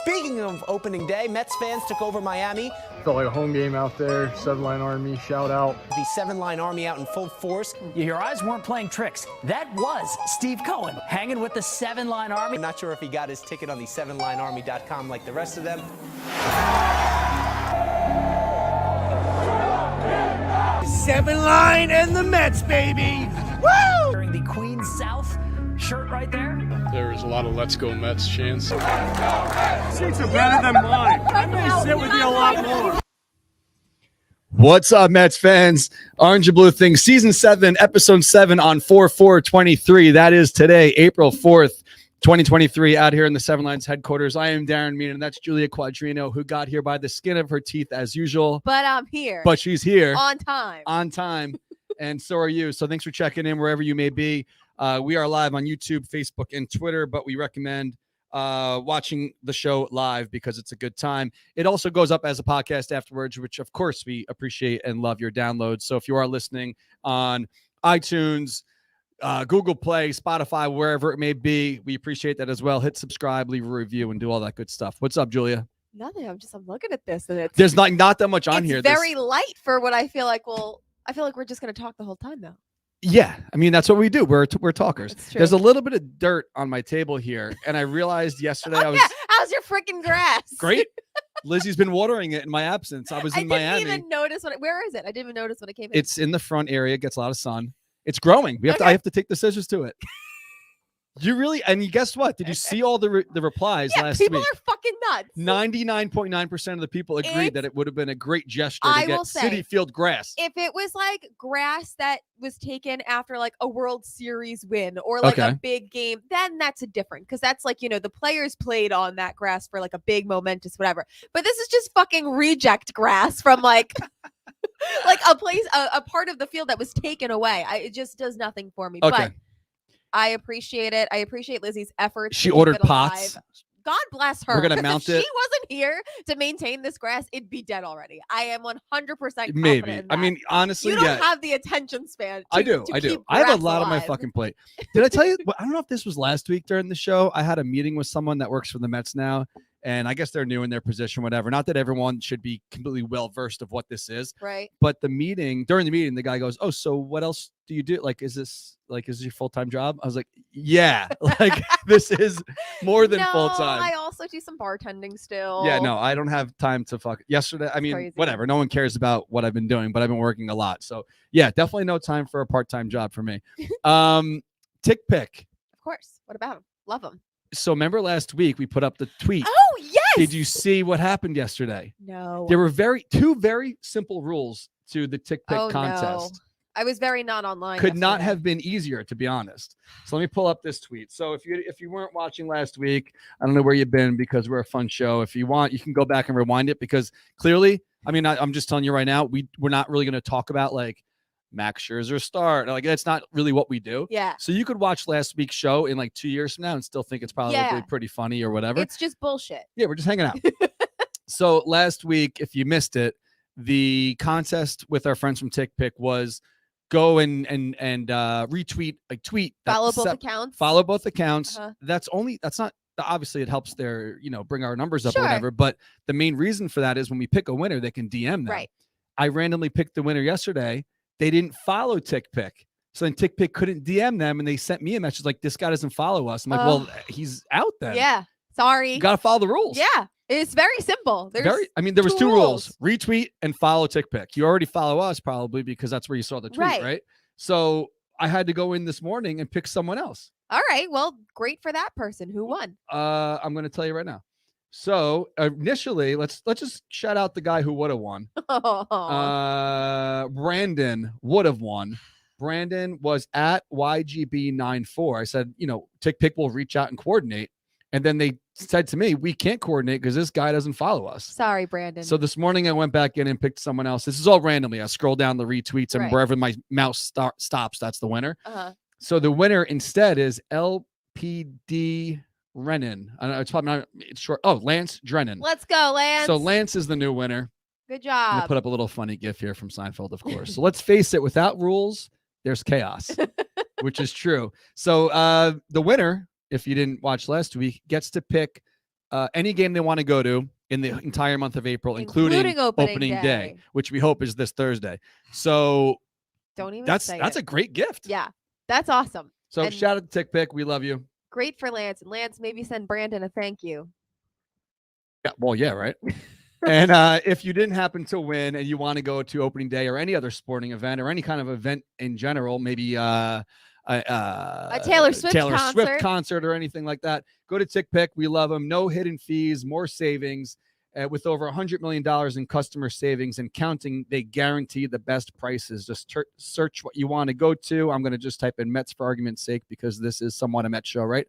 Speaking of opening day, Mets fans took over Miami. Felt like a home game out there. Seven-line army, shout out. The seven-line army out in full force. Your eyes weren't playing tricks. That was Steve Cohen hanging with the seven-line army. I'm not sure if he got his ticket on the sevenlinearmy.com like the rest of them. Seven line and the Mets, baby! Woo! Wearing the Queen South shirt right there. There was a lot of Let's Go Mets chants. Seats are better than mine. I may sit with you a lot more. What's up, Mets fans? Orange and Blue Thing, Season 7, Episode 7 on 4/4/23. That is today, April 4th, 2023, out here in the Seven Lines headquarters. I am Darren Meenan, and that's Julia Quadrino, who got here by the skin of her teeth as usual. But I'm here. But she's here. On time. On time. And so are you. So thanks for checking in wherever you may be. We are live on YouTube, Facebook, and Twitter, but we recommend watching the show live because it's a good time. It also goes up as a podcast afterwards, which of course we appreciate and love your downloads. So if you are listening on iTunes, Google Play, Spotify, wherever it may be, we appreciate that as well. Hit subscribe, leave a review, and do all that good stuff. What's up, Julia? Nothing. I'm looking at this, and There's not that much on here. It's very light for what I feel like. Well, I feel like we're just going to talk the whole time, though. Yeah, I mean, that's what we do. We're talkers. That's true. There's a little bit of dirt on my table here, and I realized yesterday I was How's your freaking grass? great. Lizzie's been watering it in my absence. I was in Miami. I didn't even notice where is it? I didn't even notice when it came in. It's in the front area. It gets a lot of sun. It's growing. I have to take the scissors to it. You really, and you guess what? Did you see all the replies last week? People are fucking nuts. 99.9% of the people agreed that it would have been a great gesture to I get will say, Citi Field grass. If it was like grass that was taken after like a World Series win or like a big game, then that's a different, because that's like, the players played on that grass for like a big momentous whatever. But this is just fucking reject grass from like like a part of the field that was taken away. It just does nothing for me. Okay. But I appreciate it. I appreciate Lizzie's efforts. She ordered pots. God bless her. We're gonna mount if it. she wasn't here to maintain this grass, it'd be dead already. I am 100% confident Maybe. in that. I mean, honestly, you don't have the attention span. I do. I have a lot on my fucking plate. Did I tell you? I don't know if this was last week during the show. I had a meeting with someone that works for the Mets now, and I guess they're new in their position, whatever. Not that everyone should be completely well versed of what this is, right? But during the meeting, the guy goes, "Oh, so what else do you do? Is this your full-time job?" I was like, "Yeah, this is more than full-time." I also do some bartending still. Yeah, no, I don't have time to fuck. Yesterday, I mean, Crazy. Whatever. No one cares about what I've been doing, but I've been working a lot. So yeah, definitely no time for a part-time job for me. TickPick. Of course. What about him? Love him. So remember last week we put up the tweet. Oh, yes. Did you see what happened yesterday? No. There were two very simple rules to the TickPick contest. No. I was very not online. Could not have been easier, to be honest. So let me pull up this tweet. So if you weren't watching last week, I don't know where you've been because we're a fun show. If you want, you can go back and rewind it because clearly, I mean, I'm just telling you right now, we're not really going to talk about like Max Scherzer start. Like that's not really what we do. Yeah. So you could watch last week's show in like 2 years from now and still think it's probably pretty funny or whatever. It's just bullshit. Yeah, we're just hanging out. So last week, if you missed it, the contest with our friends from TickPick was go and retweet a tweet. Follow both accounts. Follow both accounts. That's not obviously it helps their, bring our numbers up or whatever. But the main reason for that is when we pick a winner, they can DM them. Right. I randomly picked the winner yesterday. They didn't follow TickPick. So then TickPick couldn't DM them and they sent me a message like, this guy doesn't follow us. I'm like, well, he's out then. Yeah. Sorry. You got to follow the rules. Yeah. It's very simple. There was two rules. Retweet and follow TickPick. You already follow us probably because that's where you saw the tweet, right? So I had to go in this morning and pick someone else. All right. Well, great for that person. Who won? I'm going to tell you right now. So initially, let's just shout out the guy who would have won. Brandon would have won. Brandon was at YGB94. I said, TickPick will reach out and coordinate. And then they said to me, we can't coordinate because this guy doesn't follow us. Sorry, Brandon. So this morning I went back in and picked someone else. This is all randomly. I scroll down the retweets and wherever my mouse stops, that's the winner. So the winner instead is LPD Rennan. I don't know, it's probably not, it's short. Oh, Lance Drennan. Let's go, Lance. So Lance is the new winner. Good I'm gonna job. put up a little funny gif here from Seinfeld, of course. So let's face it, without rules, there's chaos, which is true. So the winner, if you didn't watch last week, gets to pick any game they want to go to in the entire month of April, including opening day, which we hope is this Thursday. So don't even that's a great gift. Yeah, that's awesome. So And shout out to TickPick. We love you. great for Lance. And Lance, maybe send Brandon a thank you. Yeah, well, yeah, right. And if you didn't happen to win and you want to go to opening day or any other sporting event or any kind of event in general, maybe a Taylor Swift concert or anything like that, go to TickPick. We love them. No hidden fees, more savings. With over $100 million in customer savings and counting, they guarantee the best prices. Just search what you want to go to. I'm going to just type in Mets for argument's sake because this is somewhat a Mets show, right?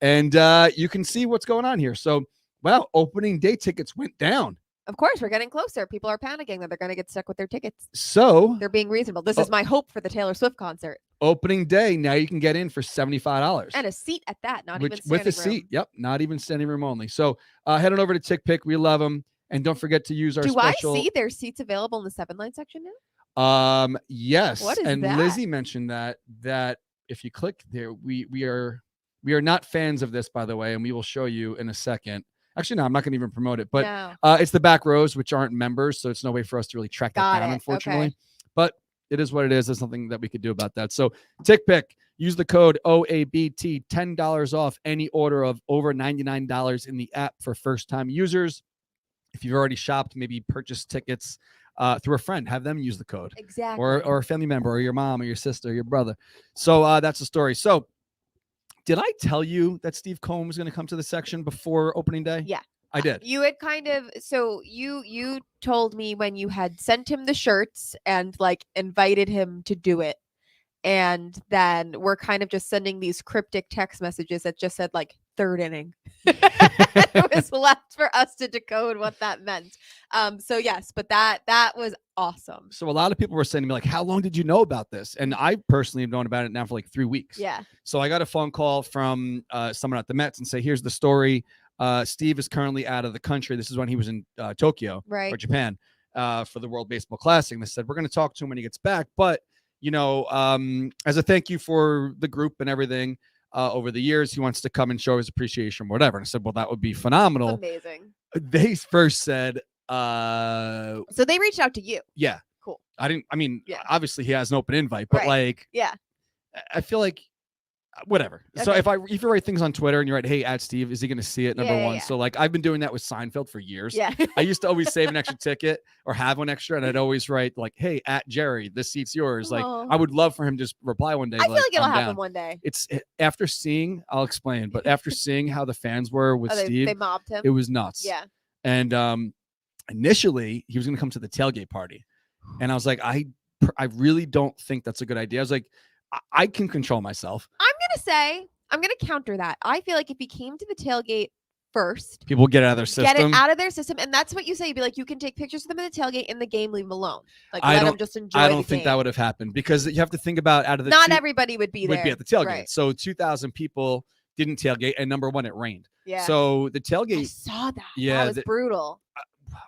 And you can see what's going on here. So, wow, opening day tickets went down. Of course, we're getting closer. People are panicking that they're going to get stuck with their tickets. So they're being reasonable. This is my hope for the Taylor Swift concert. Opening day, now you can get in for $75 and a seat at that. Not even with a seat. Yep, not even standing room only. So head on over to TickPick. We love them, and don't forget to use our special. Do I see there's seats available in the 7-line section now? Yes. What is and that? Lizzie mentioned that if you click there, we are not fans of this, by the way, and we will show you in a second. Actually, no, I'm not going to even promote it, but it's the back rows, which aren't members, so it's no way for us to really track that down, unfortunately. Okay. But it is what it is. There's nothing that we could do about that. So TickPick, use the code OABT, $10 off any order of over $99 in the app for first-time users. If you've already shopped, maybe purchase tickets through a friend, have them use the code. Exactly. Or a family member, or your mom, or your sister, or your brother. So that's the story. So did I tell you that Steve Cohen was going to come to the section before opening day? Yeah. I did. You had you told me when you had sent him the shirts and like invited him to do it. And then we're kind of just sending these cryptic text messages that just said like third inning. It was left for us to decode what that meant. So yes, but that was awesome. So a lot of people were saying to me like, how long did you know about this? And I personally have known about it now for like 3 weeks. Yeah. So I got a phone call from someone at the Mets and say, here's the story. Steve is currently out of the country. This is when he was in Tokyo or Japan for the World Baseball Classic. And they said, we're going to talk to him when he gets back. But, you know, as a thank you for the group and everything over the years, he wants to come and show his appreciation, whatever. And I said, well, that would be phenomenal. Amazing. They first said, so they reached out to you. Yeah. Cool. Obviously he has an open invite, but I feel like whatever. Okay. So if you write things on Twitter and you write, hey, at Steve, is he going to see it? Number one. Yeah. So like I've been doing that with Seinfeld for years. Yeah. I used to always save an extra ticket or have one extra. And I'd always write like, hey, at Jerry, this seat's yours. Like I would love for him to just reply one day. I feel like it'll happen one day. It's after seeing, I'll explain, but after seeing how the fans were with Steve, they mobbed him. It was nuts. Yeah. And initially he was going to come to the tailgate party. And I was like, I really don't think that's a good idea. I was like, I can control myself. I'm going to counter that. I feel like if he came to the tailgate first, people get out of their system. Get it out of their system. And that's what you say. You'd be like, you can take pictures of them in the tailgate in the game, leave them alone. Like, let them just enjoy I don't think that would have happened because you have to think about out of the not everybody would be at the tailgate. Right. So 2,000 people didn't tailgate. And number one, it rained. Yeah. So the tailgate. I saw that. Yeah. That was brutal.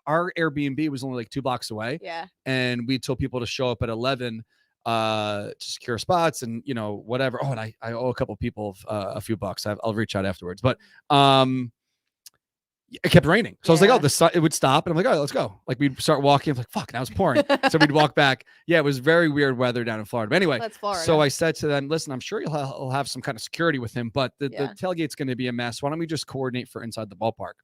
Our Airbnb was only like 2 blocks away. Yeah. And we told people to show up at 11 to secure spots and whatever. Oh, and I owe a couple people a few bucks. I'll reach out afterwards. But it kept raining, so I was like, oh, the sun, it would stop, and I'm like, all right, let's go. Like we'd start walking. I'm like, fuck, now it's pouring. So we'd walk back. Yeah, it was very weird weather down in Florida. But anyway, so I said to them, listen, I'm sure you'll have some kind of security with him, but the tailgate's going to be a mess. Why don't we just coordinate for inside the ballpark?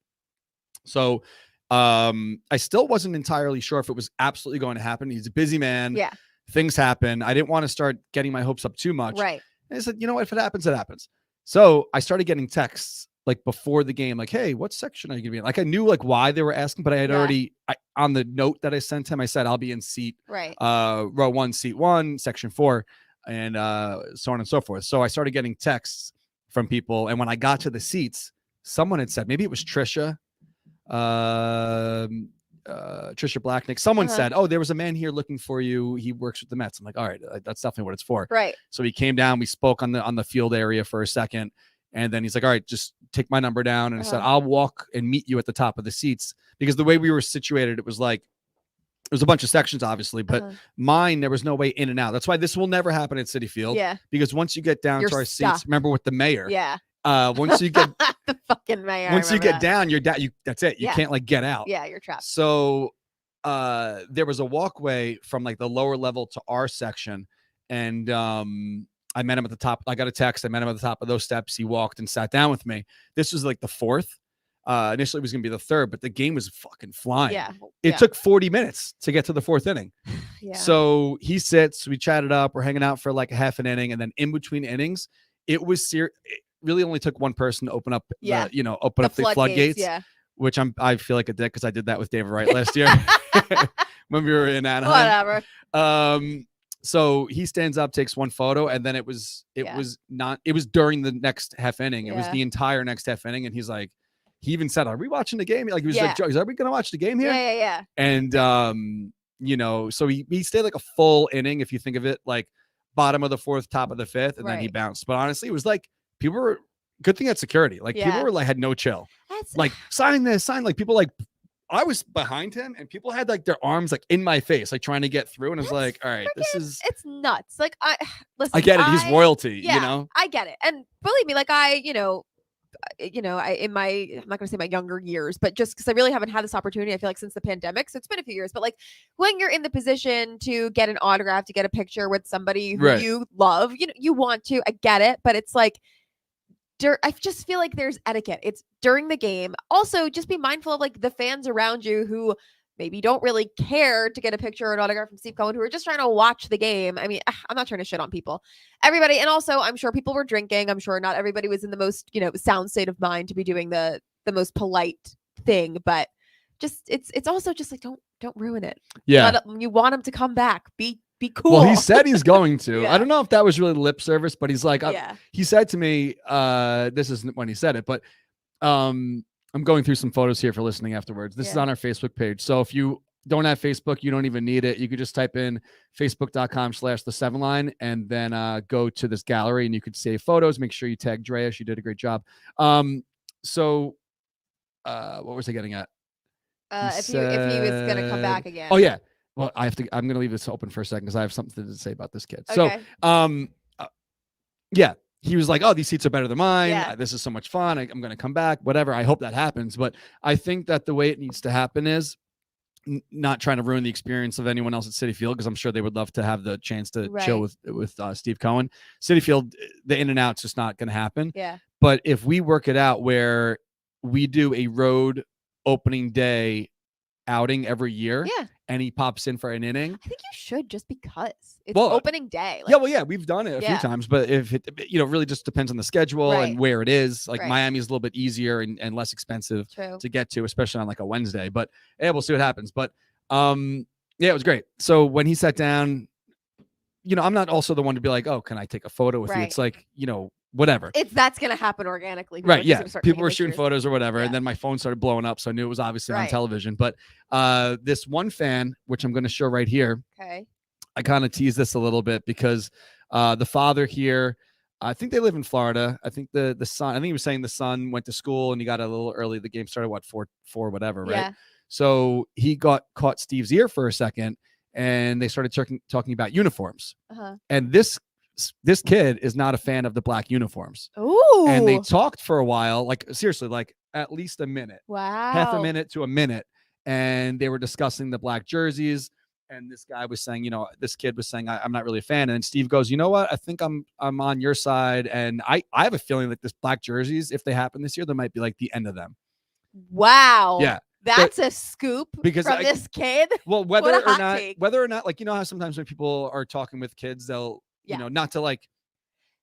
So I still wasn't entirely sure if it was absolutely going to happen. He's a busy man. Yeah. Things happen. I didn't want to start getting my hopes up too much. Right. And I said, you know what? If it happens, it happens. So I started getting texts like before the game, like, hey, what section are you going to be in? Like I knew like why they were asking, but I had already on the note that I sent him, I said, I'll be in seat row 1, seat 1, section 4, and so on and so forth. So I started getting texts from people. And when I got to the seats, someone had said, maybe it was Trisha Blacknick. Someone said, oh, there was a man here looking for you. He works with the Mets. I'm like, all right, that's definitely what it's for. Right. So he came down, we spoke on the field area for a second. And then he's like, all right, just take my number down. And I said, I'll walk and meet you at the top of the seats, because the way we were situated, it was like, it was a bunch of sections, obviously, but mine, there was no way in and out. That's why this will never happen at Citi Field. Yeah. Because once you get down to our seats, remember with the mayor, Once you get the fucking mayor. once you get down, you're down. That's it. You Yeah. can't like get out. Yeah, you're trapped. So there was a walkway from like the lower level to our section, and I met him at the top. I got a text. I met him at the top of those steps. He walked and sat down with me. This was like the fourth. Initially, it was going to be the third, but the game was fucking flying. Yeah. It took 40 minutes to get to the fourth inning. Yeah. So he sits. We chatted up. We're hanging out for like a half an inning, and then in between innings, it was It really only took one person to open up. Open up the floodgates. Yeah. Which I feel like a dick because I did that with David Wright last year when we were in Anaheim. Whatever. So he stands up, takes one photo, and then it was during the next half inning. It was the entire next half inning. And he's like, he even said, "Are we watching the game?" Like he was like, "Are we gonna watch the game here?" Yeah. And so he stayed like a full inning, if you think of it, like bottom of the fourth, top of the fifth, and then he bounced. But honestly, it was like people were good thing at security. Like people were like had no chill. Like sign like people like I was behind him and people had like their arms like in my face, like trying to get through. And I was like, all right, it's nuts. Like listen, I get it. He's royalty, you know? I get it. And believe me, like I'm not gonna say my younger years, but just because I really haven't had this opportunity, I feel like since the pandemic. So it's been a few years, but like when you're in the position to get an autograph, to get a picture with somebody who you love, you want to, I get it, but it's like, I just feel like there's etiquette. It's during the game. Also, just be mindful of like the fans around you who maybe don't really care to get a picture or an autograph from Steve Cohen, who are just trying to watch the game. I mean, I'm not trying to shit on people. Everybody, and also I'm sure people were drinking. I'm sure not everybody was in the most, sound state of mind to be doing the most polite thing, but just it's also just like don't ruin it. Yeah. You want him to come back. Be cool. Well, he said he's going to. I don't know if that was really lip service, but he's like, he said to me, this isn't when he said it, but I'm going through some photos here for listening afterwards. This is on our Facebook page. So if you don't have Facebook, you don't even need it. You could just type in facebook.com/the7line and then go to this gallery and you could save photos. Make sure you tag Drea. She did a great job. So what was I getting at? If he was going to come back again. Oh, yeah. Well, I'm going to leave this open for a second because I have something to say about this kid. Okay. So, he was like, "Oh, these seats are better than mine. This is so much fun. I'm going to come back, whatever." I hope that happens. But I think that the way it needs to happen is not trying to ruin the experience of anyone else at Citi Field, because I'm sure they would love to have the chance to chill with Steve Cohen. Citi Field, the in and out's just not going to happen. Yeah. But if we work it out where we do a road opening day outing every year, and he pops in for an inning, I think you should, just because it's opening day. We've done it a few times, but if it really just depends on the schedule and where it is. Like Miami is a little bit easier and less expensive to get to, especially on like a Wednesday. But we'll see what happens. But it was great. So when he sat down, I'm not also the one to be like, "Oh, can I take a photo with you?" It's like, whatever. That's going to happen organically. Right. Yeah. People were shooting photos or whatever. And then my phone started blowing up. So I knew it was obviously on television. But this one fan, which I'm going to show right here. Okay. I kind of tease this a little bit because the father here, I think they live in Florida. I think the son, I think he was saying the son went to school and he got a little early. The game started, 4 whatever, right? Yeah. So he caught Steve's ear for a second and they started talking about uniforms. And this kid is not a fan of the black uniforms. Ooh. And they talked for a while, like seriously, like at least a minute. Wow. Half a minute to a minute. And they were discussing the black jerseys. And this guy was saying, this kid was saying, I'm not really a fan. And then Steve goes, "You know what? I think I'm on your side. And I have a feeling like this black jerseys, if they happen this year, there might be like the end of them." Wow. Yeah. That's a scoop because from this kid. Well, whether or not, like, how sometimes when people are talking with kids, they'll, not to like,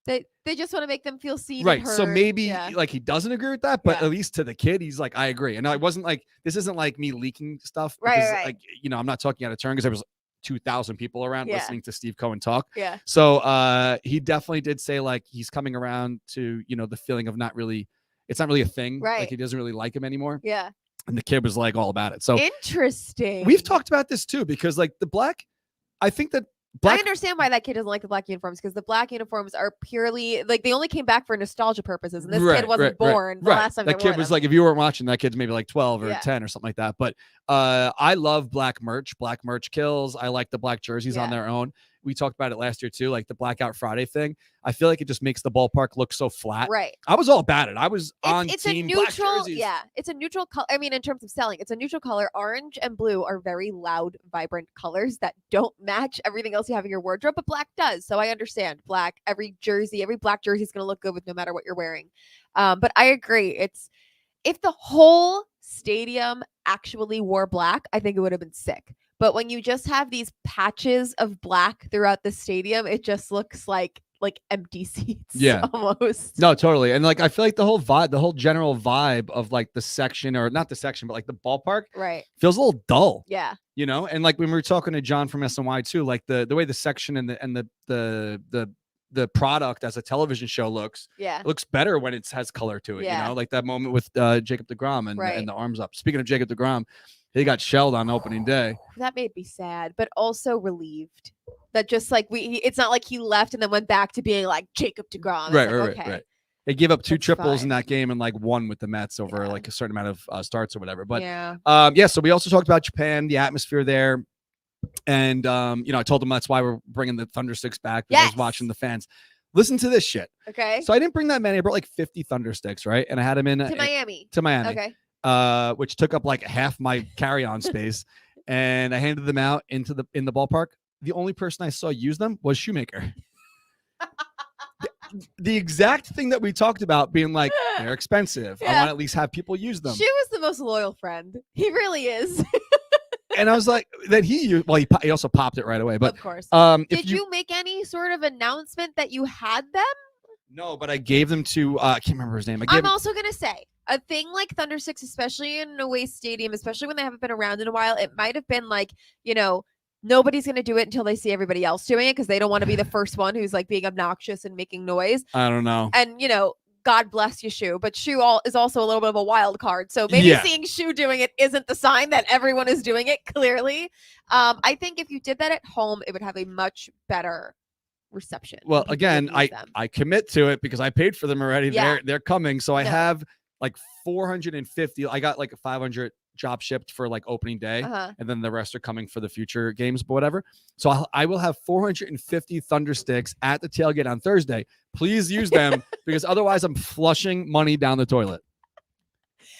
they just want to make them feel seen. Right. And heard. So maybe like he doesn't agree with that, but at least to the kid, he's like, "I agree." And I wasn't like, this isn't like me leaking stuff. Because, like, I'm not talking out of turn because there was 2,000 people around listening to Steve Cohen talk. Yeah. So he definitely did say like he's coming around to, the feeling of it's not really a thing. Right. Like he doesn't really like him anymore. Yeah. And the kid was like all about it. So interesting. We've talked about this too, because like I think that I understand why that kid doesn't like the black uniforms, because the black uniforms are purely like they only came back for nostalgia purposes, and this kid wasn't born the last time. That kid was like, if you weren't watching, that kid's maybe like 12 or 10 or something like that. But I love black merch. Black merch kills. I like the black jerseys on their own. we talked about it last year too, like the Blackout Friday thing. I feel like it just makes the ballpark look so flat. Right. I was all about it. I was on It's team a black neutral, jerseys. yeah. It's a neutral color. I mean, in terms of selling, it's a neutral color. Orange and blue are very loud, vibrant colors that don't match everything else you have in your wardrobe, but black does. So I understand black. Every black jersey is going to look good with no matter what you're wearing. But I agree. If the whole stadium actually wore black, I think it would have been sick. But when you just have these patches of black throughout the stadium, it just looks like empty seats. Yeah. Almost. No, totally. And like I feel like the whole general vibe of like the section, or not the section, but like the ballpark, right, feels a little dull. Yeah. You know, and like when we were talking to John from SNY too, like the way the section and the product as a television show looks, Yeah. it looks better when it has color to it. Yeah. You know, like that moment with Jacob deGrom Right. and the arms up. Speaking of Jacob deGrom, he got shelled on opening day. That made me sad, but also relieved that just like it's not like he left and then went back to being like Jacob deGrom. Right. They gave up 2 That's triples in fine. that game and like 1 with the Mets over Yeah. like a certain amount of starts or whatever. But yeah. so we also talked about Japan, the atmosphere there. And, you know, I told them that's why we're bringing the Thunder Sticks back, because I was Yes. watching the fans. Listen to this shit. Okay. So I didn't bring that many. I brought like 50 Thunder Sticks, right? And I had them in to Miami. to Miami, Okay. which took up like half my carry-on space. And I handed them out in the ballpark. The only person I saw use them was Shoemaker. The exact thing that we talked about, being like, they're expensive. I Yeah. want to at least have people use them. She was the most loyal friend. He really is. And I was like, that he also popped it right away. But of course. if Did you make any sort of announcement that you had them? No, but I gave them to I can't remember his name. I'm also gonna say a thing like Thunder Six, especially in an away stadium, especially when they haven't been around in a while, it might have been like, nobody's gonna do it until they see everybody else doing it, because they don't want to be the first one who's like being obnoxious and making noise. I don't know. And God bless you, Shu, but Shu is also a little bit of a wild card. So maybe seeing Shu doing it isn't the sign that everyone is doing it, clearly. I think if you did that at home, it would have a much better reception. Well, People again, would use them. I commit to it because I paid for them already. Yeah. They're coming. So I No. have like 450. I got like 500 job shipped for like opening day, and then the rest are coming for the future games, but whatever. So I will have 450 Thunder Sticks at the tailgate on Thursday. Please use them because otherwise I'm flushing money down the toilet.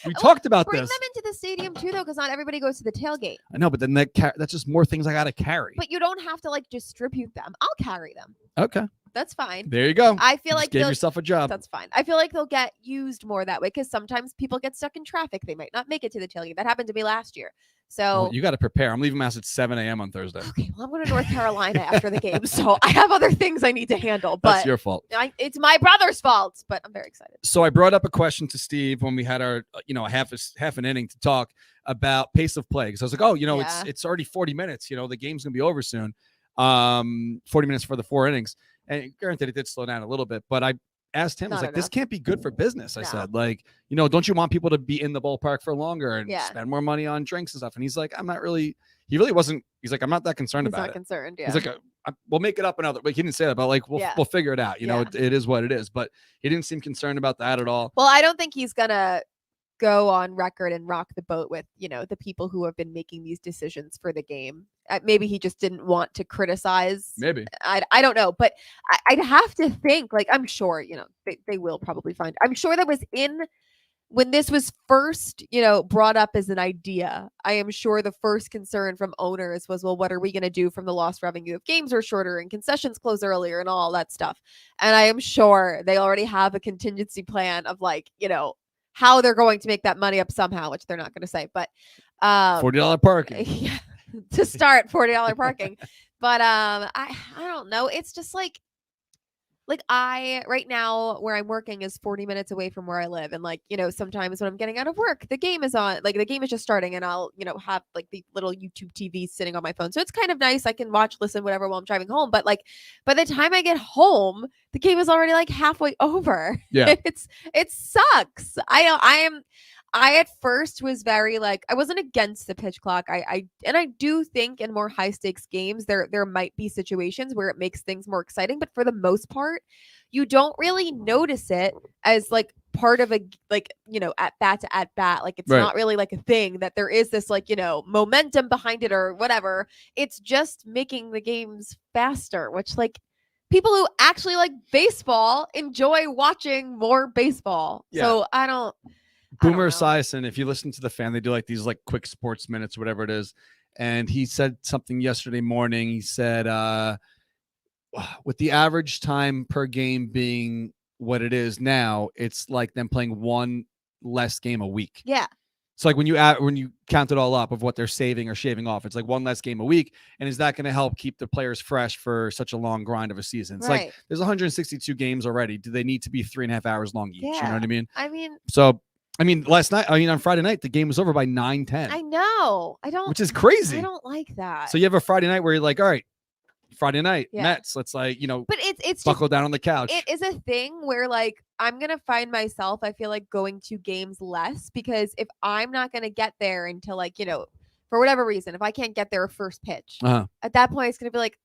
We talked about Bring this. them into the stadium too, though, because not everybody goes to the tailgate. I know, but then that's just more things I got to carry. But you don't have to like distribute them. I'll carry them. Okay. That's fine. There you go. I feel You like just gave yourself a job. That's fine. I feel like they'll get used more that way, because sometimes people get stuck in traffic. They might not make it to the tailgate. That happened to me last year. So Well, you got to prepare. I'm leaving my house at 7 a.m. on Thursday. okay, well, I'm going to North Carolina after the game, so I have other things I need to handle. But That's your fault. it's my brother's fault. But I'm very excited. So I brought up a question to Steve when we had our, half an inning to talk about pace of play. Because I was like, Yeah. it's already 40 minutes. The game's gonna be over soon. 40 minutes for the 4 innings. And granted, it did slow down a little bit, but I asked him, I was Not like, this enough. can't be good for business. I No. said, like, don't you want people to be in the ballpark for longer and Yeah. spend more money on drinks and stuff? And he's like, I'm not really. He really wasn't. He's like, I'm not that concerned He's about not it. concerned. Yeah. He's like, we'll make it up another. Like, he didn't say that, but like, Yeah. we'll figure it out. Yeah. It is what it is. But he didn't seem concerned about that at all. Well, I don't think he's gonna go on record and rock the boat with the people who have been making these decisions for the game. Maybe he just didn't want to criticize. Maybe. I don't know, but I'd have to think, like, I'm sure they will probably find. I'm sure that was when this was first brought up as an idea. I am sure the first concern from owners was, well, what are we going to do from the lost revenue if games are shorter and concessions close earlier and all that stuff? And I am sure they already have a contingency plan of like how they're going to make that money up somehow, which they're not going to say, but $40 parking. yeah, to start $40 parking. But I don't know. It's just like right now where I'm working is 40 minutes away from where I live. And like, sometimes when I'm getting out of work, the game is on, like the game is just starting and I'll, have like the little YouTube TV sitting on my phone. So it's kind of nice. I can watch, listen, whatever while I'm driving home. But like by the time I get home, the game is already like halfway over. Yeah. It sucks. I at first was very like, I wasn't against the pitch clock. I do think in more high stakes games, there might be situations where it makes things more exciting. But for the most part, you don't really notice it as like part of a like, you know, at bat to at bat. Like it's not really like a thing that there is this like, you know, momentum behind it or whatever. It's just making the games faster, which like people who actually like baseball enjoy watching more baseball. Yeah. So I don't Boomer know. Esiason, if you listen to the Fan, they do like these like quick sports minutes, whatever it is. And he said something yesterday morning. He said, with the average time per game being what it is now, it's like them playing one less game a week. Yeah. So like when you count it all up of what they're saving or shaving off, it's like one less game a week. And is that going to help keep the players fresh for such a long grind of a season? It's like there's 162 games already. Do they need to be 3.5 hours long each? Yeah. You know what I mean? I mean, Last night, on Friday night, the game was over by 9:10. I know. Which is crazy. I don't like that. So you have a Friday night where you're like, all right, Friday night, Yeah. Mets. Let's like, you know, but it's buckle just, down on the couch. it is a thing where like I'm gonna find myself, I feel like, going to games less because if I'm not gonna get there until like, you know, for whatever reason, if I can't get there first pitch, at that point it's gonna be like,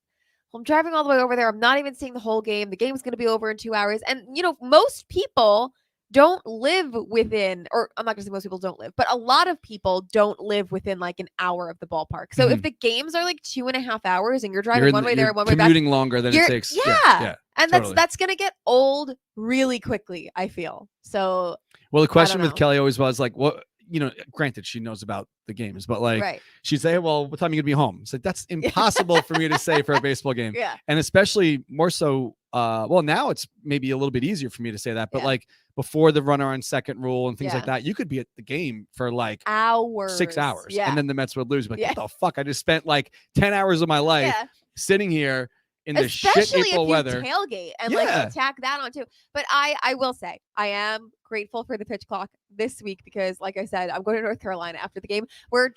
well, I'm driving all the way over there. I'm not even seeing the whole game. The game's gonna be over in 2 hours. And you know, most people don't live within, or I'm not gonna say most people don't live, but a lot of people don't live within like an hour of the ballpark. So if the games are like 2.5 hours and you're driving one way there and one way back, commuting longer than it takes. Yeah. And totally. that's gonna get old really quickly, I feel. So Well, the question with know. Kelly always was like, what, you know, granted she knows about the games, but like she'd say, well, what time are you gonna be home? It's like, that's impossible for me to say for a baseball game. Yeah. And especially more so, well, now it's maybe a little bit easier for me to say that, but like before the runner on second rule and things like that, you could be at the game for like hours, 6 hours, yeah. and then the Mets would lose. But what the fuck? I just spent like 10 hours of my life sitting here in the shit April weather. Tailgate and like attack that on too. But I will say I am grateful for the pitch clock this week because, like I said, I'm going to North Carolina after the game.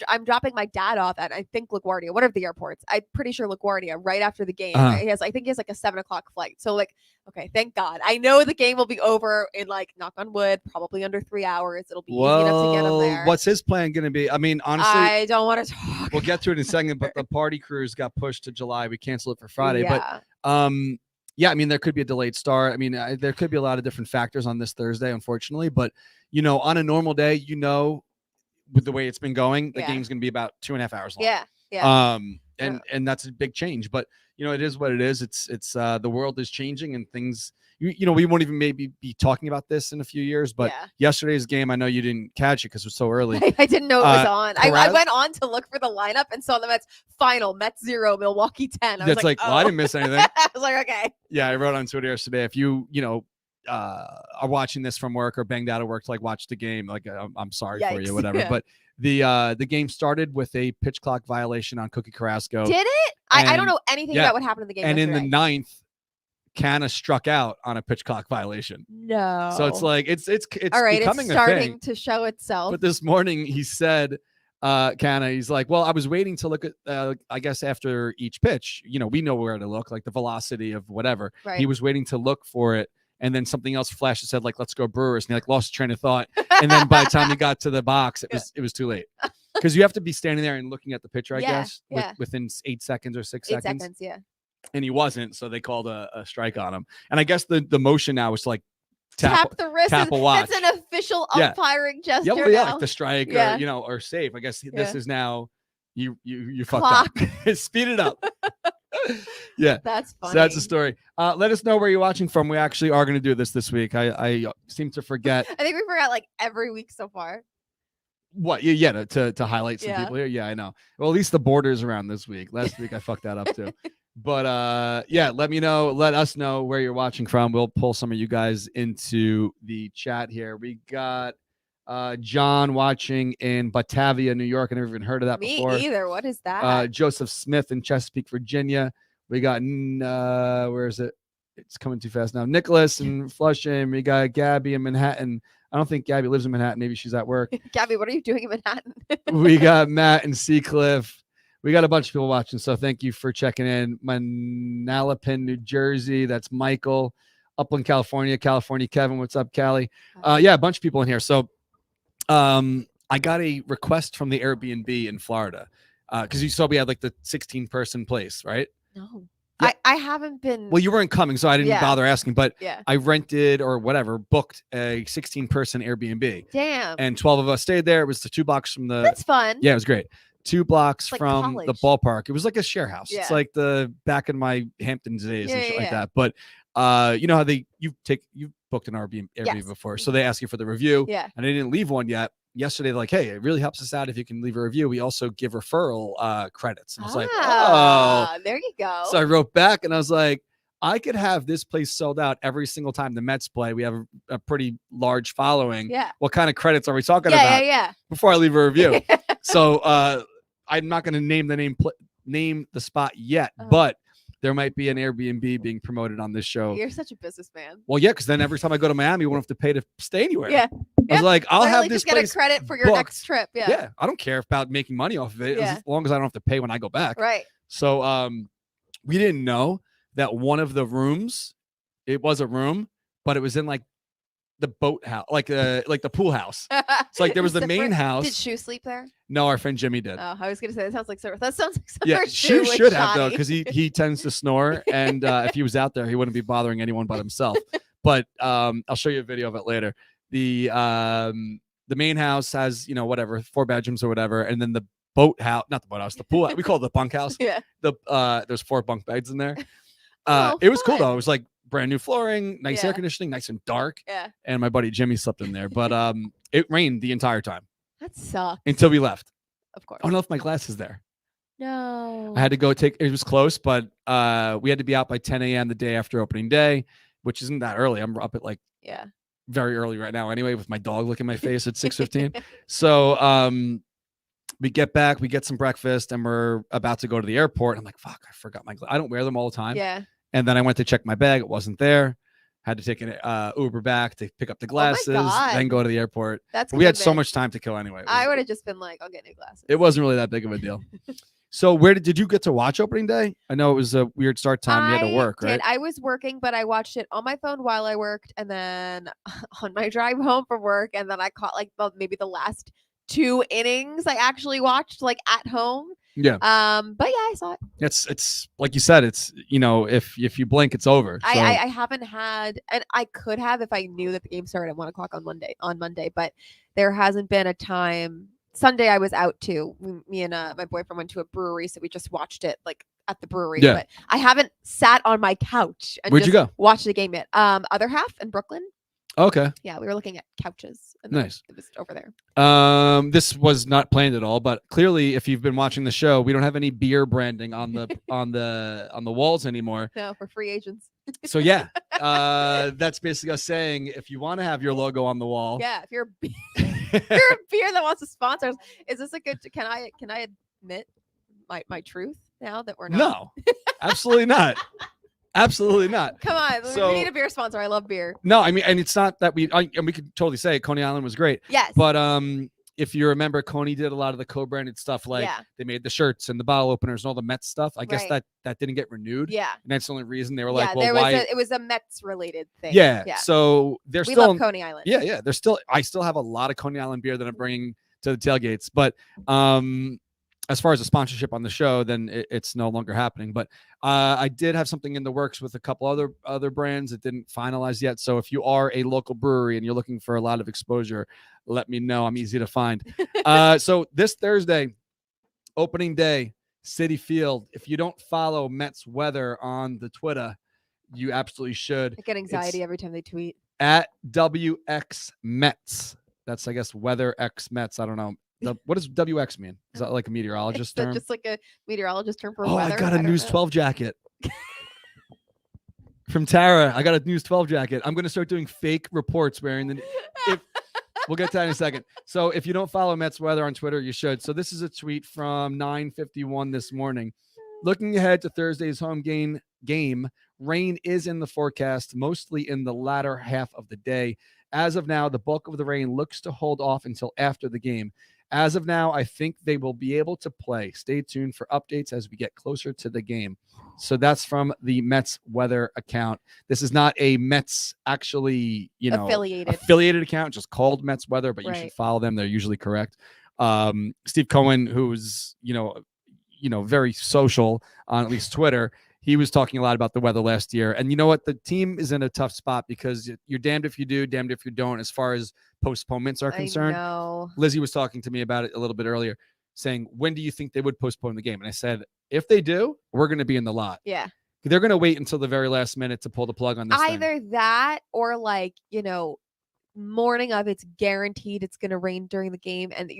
I'm dropping my dad off at I think LaGuardia, one of the airports. I'm pretty sure LaGuardia right after the game. I think he has like a 7:00 flight. So like, okay, thank God. I know the game will be over in like, knock on wood, probably under 3 hours. It'll be easy enough to get him there. What's his plan going to be? I mean, honestly, I don't want to talk. We'll get to it in a second, but the party cruise got pushed to July. We canceled it for Friday, but yeah, I mean, there could be a delayed start. I mean, there could be a lot of different factors on this Thursday, unfortunately. But, you know, on a normal day, you know, with the way it's been going, the game's going to be about 2.5 hours long. Yeah. And that's a big change. But, you know, it is what it is. It's the world is changing and things, you know, we won't even maybe be talking about this in a few years. But yesterday's game, I know you didn't catch it because it was so early. I didn't know it was on. I went on to look for the lineup and saw the Mets final, Mets 0, Milwaukee 10. I was like, well, I didn't miss anything. I was like, okay. Yeah, I wrote on Twitter yesterday. If you know, are watching this from work or banged out of work to like watch the game, like I'm sorry for you, whatever. But the game started with a pitch clock violation on Cookie Carrasco. Did it? I don't know anything about what happened in the game. And yesterday. in the 9th, Canna struck out on a pitch clock violation. No. So it's like it's all right. becoming It's starting a thing. to show itself. But this morning he said, Canna, he's like, well, I was waiting to look at, I guess after each pitch, you know, we know where to look, like the velocity of whatever. Right. He was waiting to look for it. And then something else flashed and said, like, let's go Brewers. And he like lost his train of thought. And then by the time he got to the box, it was too late. Because you have to be standing there and looking at the pitcher, I guess, within 8 seconds or 6 seconds. 8 seconds, yeah. And he wasn't, so they called a strike on him. And I guess the motion now is to like tap the wrist. Tap a watch. That's an official umpiring gesture. Yeah, like the strike or, you know, or save. I guess this is now you fucked up. Speed it up. Yeah, that's funny. So that's the story. Let us know where you're watching from. We actually are going to do this week. I seem to forget. I think we forgot like every week so far. What? Yeah, to highlight some people here. Yeah, I know. Well, at least the borders around this week. Last week I fucked that up too. But yeah, let us know where you're watching from. We'll pull some of you guys into the chat here. We got John watching in Batavia, New York. I never even heard of that before. Me either. What is that? Joseph Smith in Chesapeake, Virginia. We got where is it? It's coming too fast now. Nicholas in Flushing. We got Gabby in Manhattan. I don't think Gabby lives in Manhattan. Maybe she's at work. Gabby, what are you doing in Manhattan? We got Matt in Seacliff. We got a bunch of people watching, so thank you for checking in. Manalapan, New Jersey. That's Michael. Upland, California. Kevin, what's up, Callie? Yeah, a bunch of people in here. So I got a request from the Airbnb in Florida because you saw we had like the 16-person place, right? No. Yeah. I I haven't been. Well, you weren't coming, so I didn't Yeah. bother asking. But Yeah. I rented or whatever, booked a 16-person Airbnb, Damn. and 12 of us stayed there. It was the 2 blocks from the. That's fun. Yeah, it was great. 2 blocks Like from the college. ballpark. It was like a share house. Yeah. It's like the back in my Hamptons days and Yeah, shit yeah, like yeah. that. But you know how you've booked an Airbnb Yes. before, so they ask you for the review. Yeah. And I didn't leave one yet. Yesterday, they're like, hey, it really helps us out if you can leave a review. We also give referral credits. And I was like, oh, there you go. so I wrote back and I was like, I could have this place sold out every single time the Mets play. We have a pretty large following. Yeah. What kind of credits are we talking Yeah, about? yeah, Before I leave a review. So I'm not going to name the spot yet, but there might be an Airbnb being promoted on this show. You're such a businessman. Well, yeah, because then every time I go to Miami, we won't have to pay to stay anywhere. Yeah. I was like, I'll Literally have this just get place a credit for your booked. next trip. Yeah. Yeah, I don't care about making money off of it Yeah. as long as I don't have to pay when I go back. Right. So we didn't know that one of the rooms, it was a room, but it was in like the boat house, like the pool house. It's like there was the main house. Did Shu sleep there? No, our friend Jimmy did. Oh, I was gonna say that sounds like somewhere. That sounds like Yeah, somewhere Shu Shu should would have though, shoddy. because he tends to snore, and if he was out there, he wouldn't be bothering anyone but himself. But I'll show you a video of it later. The main house has, you know, whatever, 4 bedrooms or whatever, and then the boat house, not the boat house, the pool. We call it the bunk house. Yeah. There's 4 bunk beds in there. Oh, It was cool fun. though. It was like brand new flooring, nice Yeah. air conditioning, nice and dark. Yeah. And my buddy Jimmy slept in there, but it rained the entire time That sucks. until we left. Of course. I left my glasses there. No. I had to go take. It was close, but we had to be out by 10 a.m. the day after opening day, which isn't that early. I'm up at like Yeah. very early right now anyway, with my dog licking my face at 6:15. So we get back, we get some breakfast, and we're about to go to the airport. I'm like, fuck, I forgot my I don't wear them all the time. Yeah. And then I went to check my bag. It wasn't there. Had to take an Uber back to pick up the glasses, God. then go to the airport. That's But we had so commitment. much time to kill anyway. I would have just been like, I'll get new glasses. It wasn't really that big of a deal. So where did you get to watch opening day? I know it was a weird start time. You had to work, right? I was working, but I watched it on my phone while I worked, and then on my drive home from work, and then I caught like maybe the last 2 innings I actually watched like at home. Yeah. But yeah, I saw it. It's like you said, it's, you know, if you blink, it's over. So, I haven't had, and I could have if I knew that the game started at 1:00 on Monday, but there hasn't been a time. Sunday I was out too. Me and my boyfriend went to a brewery, so we just watched it like at the brewery. Yeah. But I haven't sat on my couch and Where'd you just go? watched the game yet. Other half in Brooklyn. okay. Yeah, we were looking at couches. And Nice. It was over there. This was not planned at all, but clearly if you've been watching the show, we don't have any beer branding on the on the walls anymore. No, we're free agents. So yeah, that's basically us saying if you want to have your logo on the wall. Yeah, if you're if you're a beer that wants to sponsor us, is this a good? Can I admit my truth now that we're not? No, absolutely not. Absolutely not. Come on, So- we need a beer sponsor. I love beer. No, I mean, and it's not that and we could totally say Coney Island was great, Yes. but if you remember, Coney did a lot of the co-branded stuff, like Yeah. they made the shirts and the bottle openers and all the Mets stuff. I guess Right. that didn't get renewed. Yeah. And that's the only reason they were Yeah, like, well, there why? was it was a Mets related thing. Yeah. Yeah. So they're We still, love Coney Island. yeah. I still have a lot of Coney Island beer that I'm bringing to the tailgates, but as far as a sponsorship on the show, then it's no longer happening. But I did have something in the works with a couple other brands that didn't finalize yet. So if you are a local brewery and you're looking for a lot of exposure, let me know. I'm easy to find. So this Thursday, opening day, Citi Field. If you don't follow Mets weather on the Twitter, you absolutely should. I get anxiety every time they tweet. At WX Mets. That's, I guess, weather X Mets. I don't know. What does WX mean? Is that like a meteorologist Is that term? just like a meteorologist term for Oh, weather? I got a don't News know. 12 jacket from Tara. I got a News 12 jacket. I'm going to start doing fake reports wearing we'll get to that in a second. So if you don't follow Mets weather on Twitter, you should. So this is a tweet from 9:51 this morning. Looking ahead to Thursday's home game, rain is in the forecast, mostly in the latter half of the day. As of now, the bulk of the rain looks to hold off until after the game. As of now, I think they will be able to play. Stay tuned for updates as we get closer to the game. So that's from the Mets weather account. This is not a Mets actually, affiliated account, just called Mets weather, but you should follow them. They're usually correct. Steve Cohen, who's, very social on at least Twitter, he was talking a lot about the weather last year. And you know what? The team is in a tough spot because you're damned if you do, damned if you don't, as far as postponements are concerned. I know. Lizzie was talking to me about it a little bit earlier, saying, when do you think they would postpone the game? And I said, if they do, we're going to be in the lot. Yeah. They're going to wait until the very last minute to pull the plug on this thing. Either that or like, morning of it's guaranteed it's going to rain during the game. And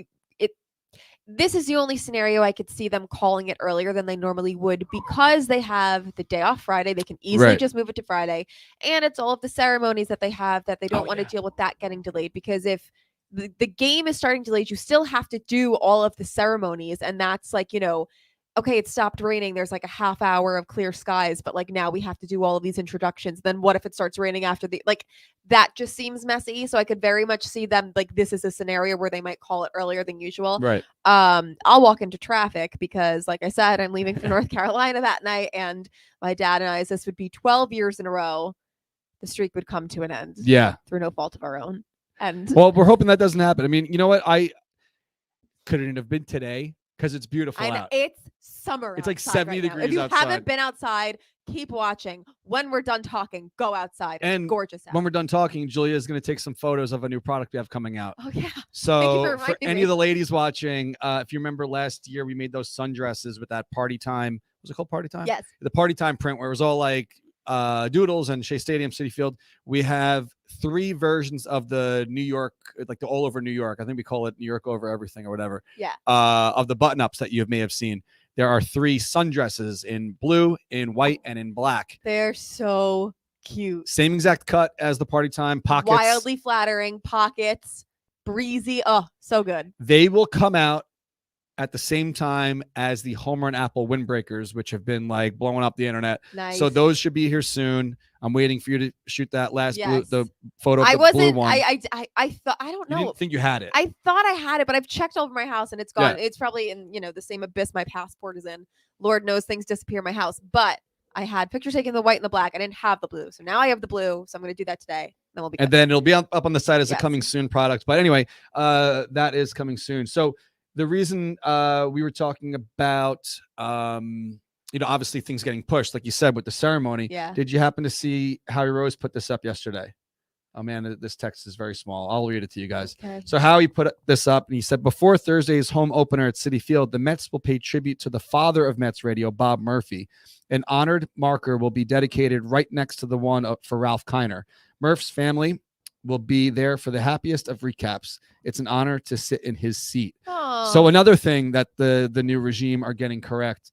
this is the only scenario I could see them calling it earlier than they normally would because they have the day off Friday. They can easily just move it to Friday. And it's all of the ceremonies that they have that they don't want to deal with that getting delayed, because if the game is starting delayed, you still have to do all of the ceremonies. And that's like, okay, it stopped raining. There's like a half hour of clear skies, but like now we have to do all of these introductions. Then what if it starts raining after that just seems messy. So I could very much see them like, this is a scenario where they might call it earlier than usual. Right. I'll walk into traffic because like I said, I'm leaving for North Carolina that night. And my dad and I, this would be 12 years in a row, the streak would come to an end. Yeah. Through no fault of our own. And well, we're hoping that doesn't happen. I mean, you know what? I couldn't have been today because it's beautiful out. It's summer. It's like 70 degrees If you outside. haven't been outside, keep watching. When we're done talking, go outside. It's gorgeous out. When we're done talking, Julia is going to take some photos of a new product we have coming out. Oh, yeah. So for any of the ladies watching, if you remember last year, we made those sundresses with that party time. Was it called Party Time? Yes. The Party Time print where it was all like doodles and Shea Stadium, Citi Field. We have 3 versions of the New York, like the all over New York. I think we call it New York over everything or whatever. Yeah. Of the button ups that you may have seen. There are 3 sundresses in blue, in white, and in black. They're so cute. Same exact cut as the Party Time pockets. Wildly flattering pockets, breezy. Oh, so good. They will come out at the same time as the home run apple windbreakers, which have been like blowing up the internet. Nice. So those should be here soon. I'm waiting for you to shoot that last blue, Yes. the photo of I the wasn't. blue one. I thought. I don't You know. didn't think you had it. I thought I had it, but I've checked all over my house and it's gone. Yeah. It's probably in the same abyss my passport is in. Lord knows things disappear in my house, but I had pictures taken the white and the black. I didn't have the blue, so now I have the blue. So I'm going to do that today. Then we'll be. And good. then it'll be up on the site as a Yes. coming soon product. But anyway, that is coming soon. So the reason we were talking about, obviously things getting pushed, like you said, with the ceremony. Yeah. Did you happen to see Howie Rose put this up yesterday? Oh man, this text is very small. I'll read it to you guys. Okay. So Howie put this up and he said, before Thursday's home opener at Citi Field, the Mets will pay tribute to the father of Mets radio, Bob Murphy. An honored marker will be dedicated right next to the one up for Ralph Kiner. Murph's family will be there for the happiest of recaps. It's an honor to sit in his seat. Aww. So another thing that the new regime are getting correct,